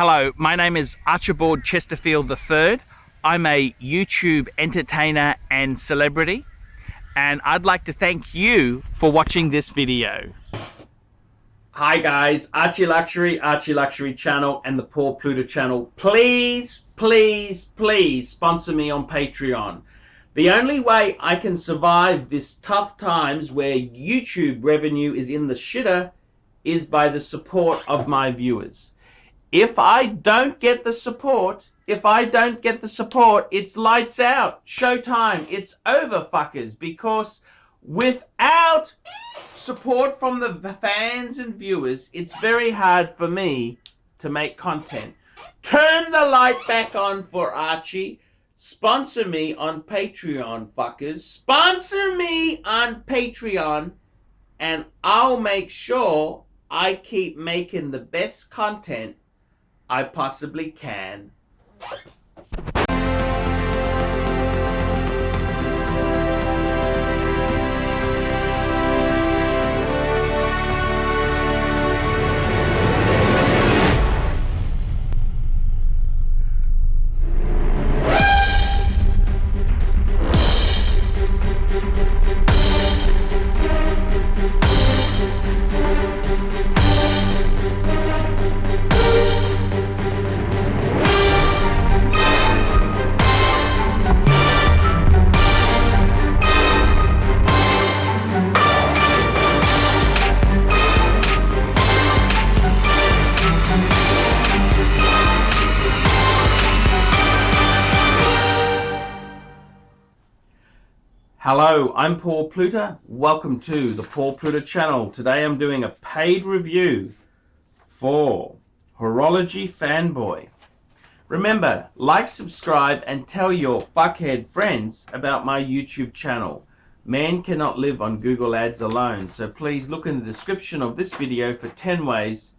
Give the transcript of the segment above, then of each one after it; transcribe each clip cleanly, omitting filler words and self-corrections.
Hello, my name is Archibald Chesterfield III. I'm a YouTube entertainer and celebrity, and I'd like to thank you for watching this video. Hi guys, Archie Luxury channel and the Poor Pluta channel. Please sponsor me on Patreon. The only way I can survive this tough times where YouTube revenue is in the shitter is by the support of my viewers. If I don't get the support, it's lights out. Showtime. It's over, fuckers. Because without support from the fans and viewers, it's very hard for me to make content. Turn the light back on for Archie. Sponsor me on Patreon, fuckers. Sponsor me on Patreon, and I'll make sure I keep making the best content I possibly can. Hello, I'm Poor Pluta. Welcome to the Poor Pluta channel. Today I'm doing a paid review for Horology Fanboy. Remember, like, subscribe, and tell your fuckhead friends about my YouTube channel. Man cannot live on Google Ads alone, so please look in the description of this video for 10 ways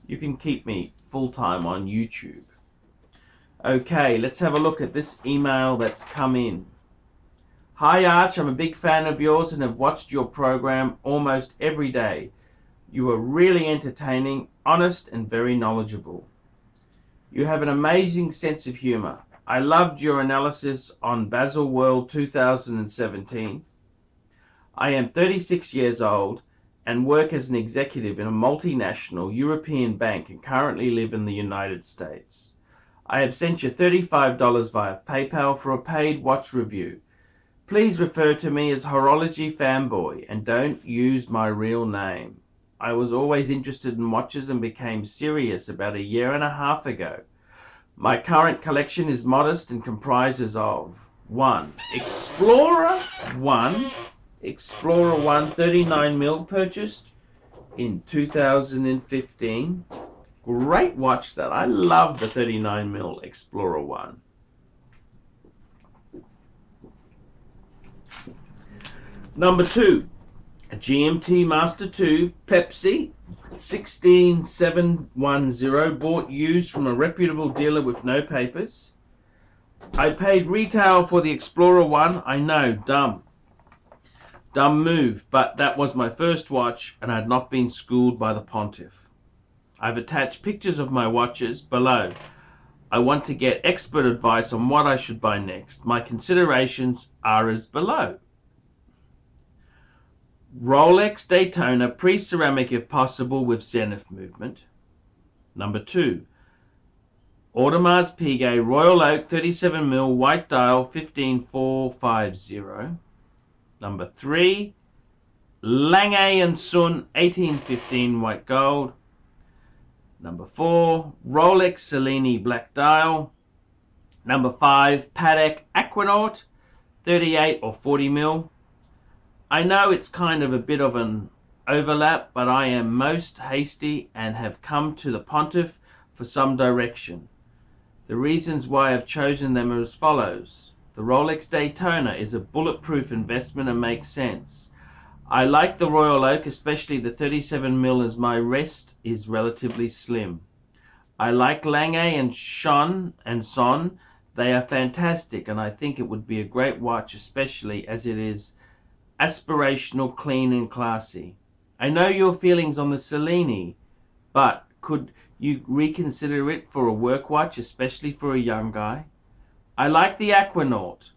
you can keep me full-time on YouTube. Okay, let's have a look at this email that's come in. Hi Arch, I'm a big fan of yours and have watched your program almost every day. You are really entertaining, honest, and very knowledgeable. You have an amazing sense of humor. I loved your analysis on Baselworld 2017. I am 36 years old and work as an executive in a multinational European bank and currently live in the United States. I have sent you $35 via PayPal for a paid watch review. Please refer to me as Horology Fanboy and don't use my real name. I was always interested in watches and became serious about a year and a half ago. My current collection is modest and comprises of 1. Explorer 1 39mm purchased in 2015. Great watch that. I love the 39mm Explorer 1. Number 2, a GMT Master 2 Pepsi 16710, bought used from a reputable dealer with no papers. I paid retail for the Explorer 1. I know, dumb move, but that was my first watch and I had not been schooled by the pontiff. I've attached pictures of my watches below. I want to get expert advice on what I should buy next. My considerations are as below. Rolex Daytona pre-ceramic if possible with zenith movement. Number 2, Audemars Piguet Royal Oak 37mm white dial 15450. Number 3, Lange & Son 1815 white gold. Number 4, Rolex Cellini black dial. Number 5, Patek Aquanaut 38 or 40mm. I know it's kind of a bit of an overlap, but I am most hasty and have come to the pontiff for some direction. The reasons why I've chosen them are as follows. The Rolex Daytona is a bulletproof investment and makes sense. I like the Royal Oak, especially the 37mm, as my wrist is relatively slim. I like Lange and Son. They are fantastic, and I think it would be a great watch, especially as it is aspirational, clean and classy. I know your feelings on the Cellini, but you reconsider it for a work watch, especially for a young guy. I like the Aquanaut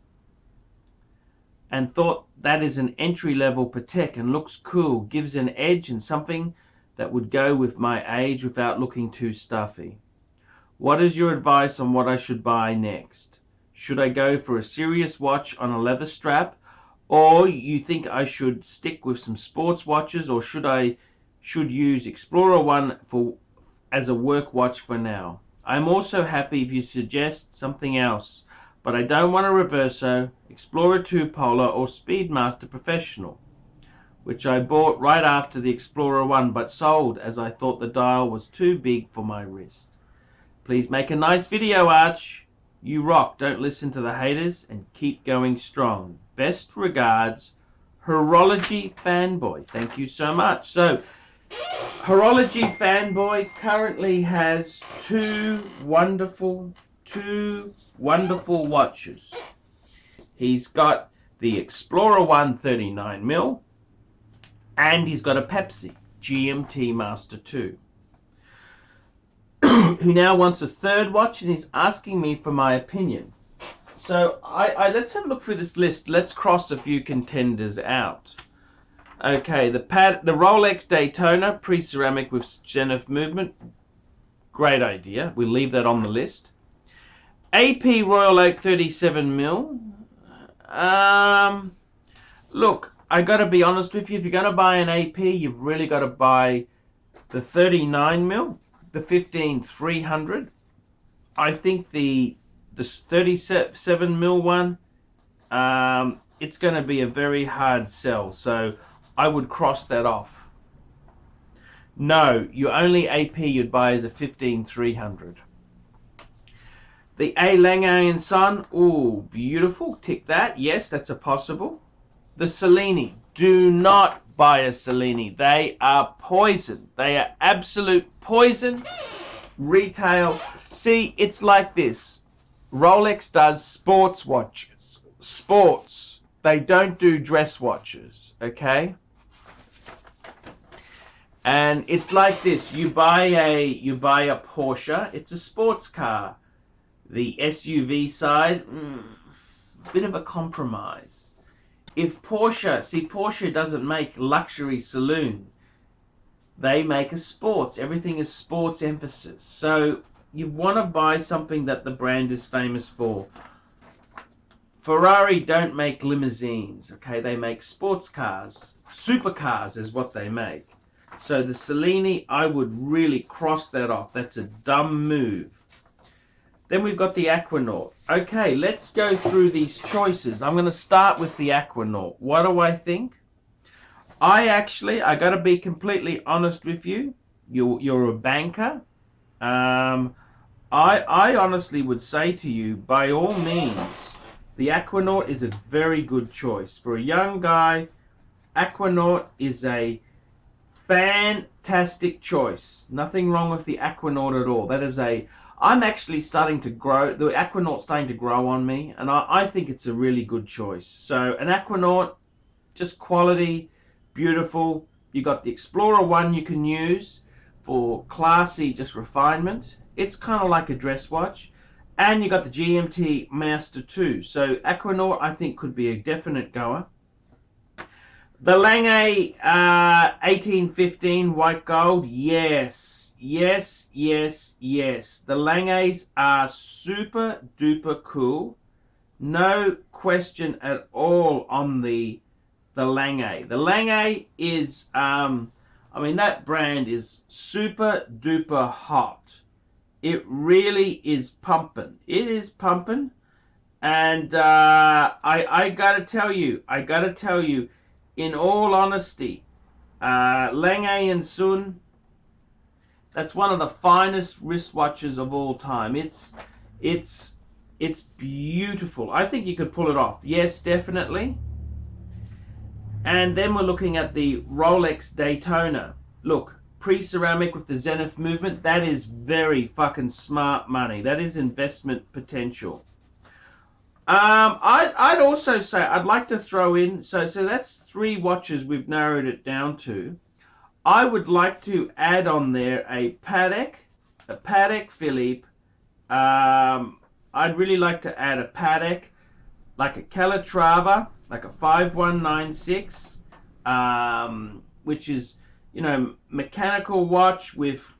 and thought that is an entry-level Patek and looks cool, gives an edge and something that would go with my age without looking too stuffy. What is your advice on what I should buy next? Should I go for a serious watch on a leather strap, or you think I should stick with some sports watches, or should use Explorer 1 as a work watch for now? I'm also happy if you suggest something else, but I don't want a Reverso, Explorer 2 Polar, or Speedmaster Professional, which I bought right after the Explorer 1 but sold as I thought the dial was too big for my wrist. Please make a nice video, Arch. You rock. Don't listen to the haters and keep going strong. Best regards, Horology Fanboy. Thank you so much. So, Horology Fanboy currently has two wonderful watches. He's got the Explorer 1 39mm and he's got a Pepsi GMT Master 2. Who now wants a third watch and he's asking me for my opinion. So let's have a look through this list. Let's cross a few contenders out. Okay, the Rolex Daytona pre-ceramic with zenith movement. Great idea. We'll leave that on the list. AP Royal Oak 37mm. Look, I got to be honest with you. If you're going to buy an AP, you've really got to buy the 39mm. The 15300. I think the 37mm one, it's going to be a very hard sell, so I would cross that off. No, your only AP you'd buy is a 15300. The A. Lange & Son, ooh, beautiful, tick that, yes, that's a possible. The Cellini, do not buy a Cellini. They are poison. They are absolute poison. Retail. See, it's like this. Rolex does sports watches. Sports. They don't do dress watches. Okay? And it's like this. You buy a Porsche. It's a sports car. The SUV side, bit of a compromise. If Porsche doesn't make luxury saloon. They make a sports. Everything is sports emphasis. So you want to buy something that the brand is famous for. Ferrari don't make limousines, okay? They make sports cars. Supercars is what they make. So the Cellini, I would really cross that off. That's a dumb move. Then we've got the Aquanaut. Okay, let's go through these choices. I'm going to start with the Aquanaut. What do I think? I got to be completely honest with you. You're a banker. I honestly would say to you, by all means, the Aquanaut is a very good choice. For a young guy, Aquanaut is a fantastic choice. Nothing wrong with the Aquanaut at all. I'm actually starting to grow. The Aquanaut's starting to grow on me, and I think it's a really good choice. So an Aquanaut, just quality, beautiful. You got the Explorer 1 you can use for classy, just refinement. It's kind of like a dress watch. And you got the GMT Master 2. So Aquanaut, I think, could be a definite goer. The Lange 1815 white gold, yes. Yes. The Langes are super duper cool. No question at all on the Lange. The Lange is, that brand is super duper hot. It really is pumping. It is pumping. And I gotta tell you, in all honesty, Lange & Son, that's one of the finest wristwatches of all time. It's beautiful. I think you could pull it off. Yes, definitely. And then we're looking at the Rolex Daytona. Look, pre-ceramic with the zenith movement. That is very fucking smart money. That is investment potential. I'd also say I'd like to throw in. So that's 3 watches we've narrowed it down to. I would like to add on there a Patek a Patek Philippe. I'd really like to add a Patek, like a Calatrava, like a 5196, which is, you know, mechanical watch with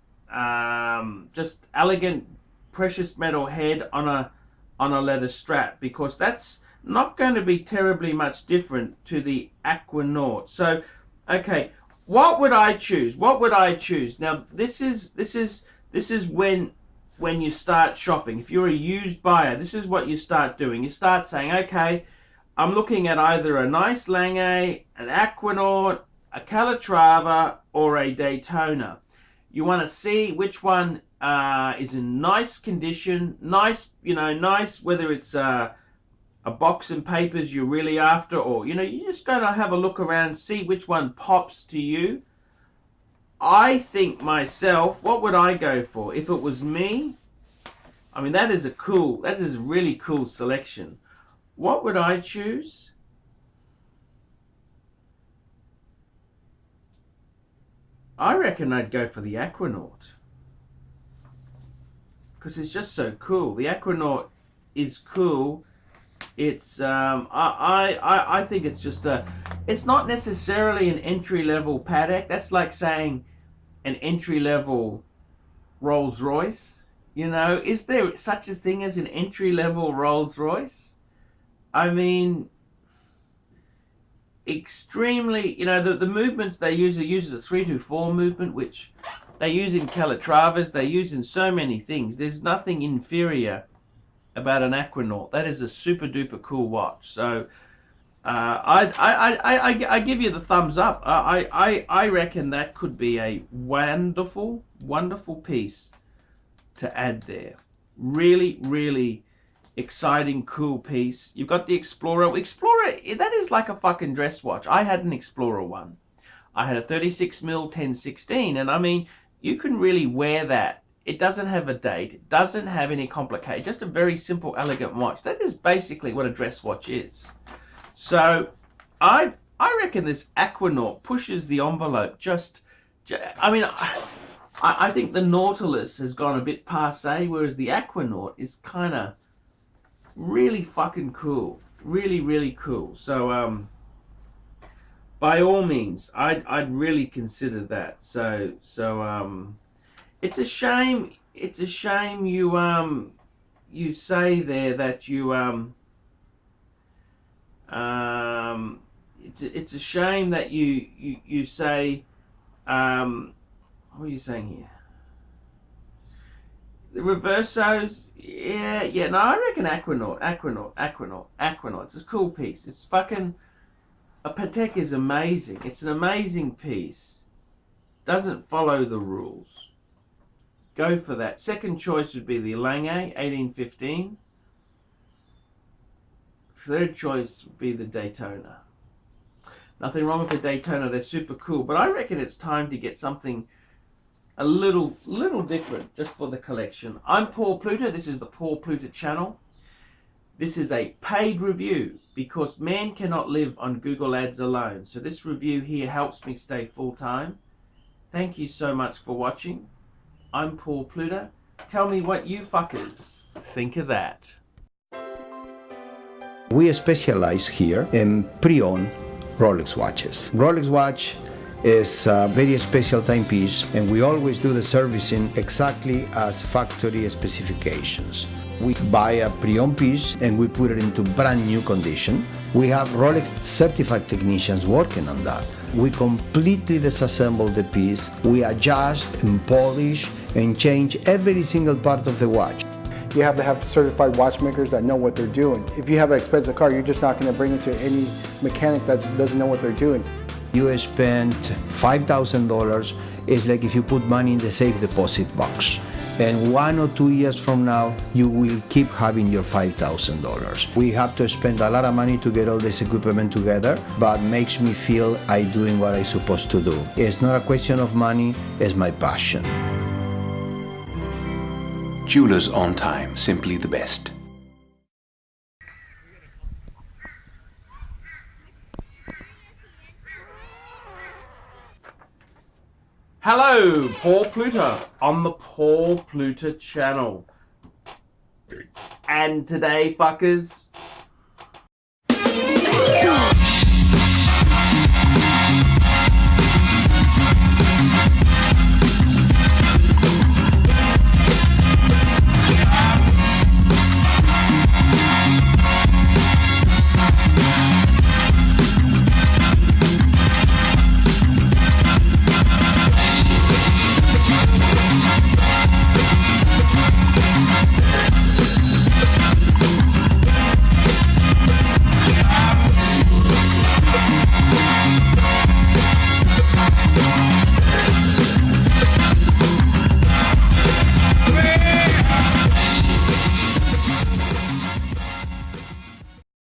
just elegant precious metal head on a leather strap, because that's not going to be terribly much different to the Aquanaut. So, okay, what would I choose? What would I choose? Now, this is when you start shopping. If you're a used buyer, this is what you start doing. You start saying, okay, I'm looking at either a nice Lange, an Aquanaut, a Calatrava, or a Daytona. You want to see which one is in nice condition, nice, you know, nice, whether it's a box and papers you're really after, or, you know, you're just going to have a look around, see which one pops to you. I think myself, what would I go for? If it was me, I mean, that is a really cool selection. What would I choose? I reckon I'd go for the Aquanaut, because it's just so cool. The Aquanaut is cool. It's I think it's just it's not necessarily an entry-level Patek. That's like saying an entry-level Rolls-Royce. You know, is there such a thing as an entry-level Rolls-Royce? I mean, extremely, you know, the movements they use a 3-4 movement, which they use in Calatravas, they use in so many things. There's nothing inferior about an Aquanaut. That is a super duper cool watch. So I give you the thumbs up. I reckon that could be a wonderful piece to add there. Really, really exciting, cool piece. You've got the Explorer. Explorer, that is like a fucking dress watch. I had an Explorer one. I had a 36mm 1016, and I mean, you can really wear that. It doesn't have a date. It doesn't have any complication. Just a very simple, elegant watch. That is basically what a dress watch is. So, I reckon this Aquanaut pushes the envelope. I mean, I think the Nautilus has gone a bit passé, whereas the Aquanaut is kind of really fucking cool. Really, really cool. So, by all means, I'd really consider that. So, it's a shame. It's a shame you say there that you it's a shame that you say what are you saying here? The Reversos, yeah. No, I reckon Aquanaut. It's a cool piece. It's fucking a Patek is amazing. It's an amazing piece. Doesn't follow the rules. Go for that. Second choice would be the Lange 1815. Third choice would be the Daytona. Nothing wrong with the Daytona. They're super cool. But I reckon it's time to get something a little different just for the collection. I'm Paul Pluta. This is the Paul Pluta channel. This is a paid review because man cannot live on Google Ads alone. So this review here helps me stay full-time. Thank you so much for watching. I'm Paul Pluta. Tell me what you fuckers think of that. We specialize here in pre-owned Rolex watches. Rolex watch is a very special timepiece, and we always do the servicing exactly as factory specifications. We buy a pre-owned piece and we put it into brand new condition. We have Rolex certified technicians working on that. We completely disassemble the piece. We adjust and polish and change every single part of the watch. You have to have certified watchmakers that know what they're doing. If you have an expensive car, you're just not going to bring it to any mechanic that doesn't know what they're doing. You spend $5,000, it's like if you put money in the safe deposit box. And 1 or 2 years from now, you will keep having your $5,000. We have to spend a lot of money to get all this equipment together, but makes me feel I'm doing what I'm supposed to do. It's not a question of money, it's my passion. Jewelers on time, simply the best. Hello, Paul Pluta on the Paul Pluta channel. And today, fuckers,